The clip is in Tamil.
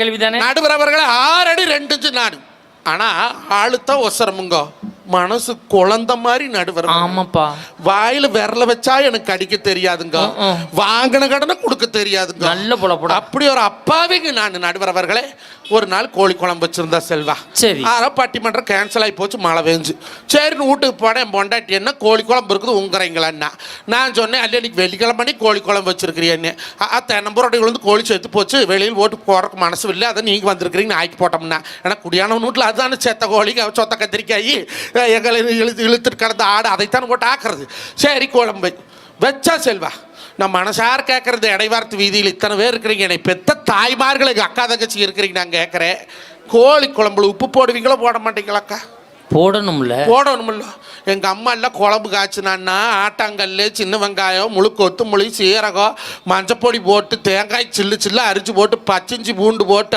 கேள்விதானே. நடுவர் அவர்களே 6 அடி 2 இன்ச்சு நாடு. ஆனா ஆளுத்தான் ஒசரமுங்க. மனசு குழந்த மாதிரி நடுவர். ஆமாப்பா. வாயில விரல வச்சா எனக்கு அடிக்க தெரியாதுங்க. வாங்கின கடனை கொடுக்க தெரியாதுங்க. நல்ல போல அப்படி ஒரு அப்பாவிங்க நான் நடுவர் அவர்களே. ஒரு நாள் கோழி குழம்பு வச்சிருந்தா செல்வா. சரி. பட்டிமன்றம் கேன்சல் ஆகி போச்சு, மழை பெஞ்சு. சரின்னு வீட்டுக்கு போனேன். என் பொண்டாட்டி என்ன கோழி குழம்பு இருக்குது உங்குறீங்களான்னா நான் சொன்னேன், அல்ல இன்னைக்கு வெள்ளிக்கிழமை கோழி குழம்பு வச்சிருக்கிறீன்னு. தென்னம்புரோட்டை விழுந்து கோழி சேர்த்து போச்சு, வெளியில் ஓட்டு போறதுக்கு மனசு இல்லை, அதை நீங்கள் வந்திருக்கிறீங்க ஆக்கி போட்டோம்னா. ஏன்னா குடியான வீட்டில் அதுதானே செத்த கோழி சொத்த கத்திரிக்காய் எங்களை இழுத்துட்டு கிடந்த ஆடு அதைத்தான் போட்டு ஆக்குறது. சரி குழம்பு வச்சா செல்வா. நான் மனசார கேட்கறது, இடைவார்த்து வீதியில் இத்தனை பேர் இருக்கிறீங்க, என்னை பெத்த தாய்மார்கள் எங்கள் அக்கா தங்கச்சி இருக்கிறீங்க. நான் கேட்குறேன், கோழி குழம்புல உப்பு போடுவீங்களோ போட மாட்டீங்களாக்கா? போடணும்ல. எங்கள் அம்மா எல்லாம் குழம்பு காய்ச்சினான்னா ஆட்டாங்கல், சின்ன வெங்காயம், முழு கொத்தமல்லி, சீரகம், மஞ்சப்பொடி போட்டு தேங்காய் சில்லு சில்லு அரிச்சு போட்டு பச்சைஞ்சி பூண்டு போட்டு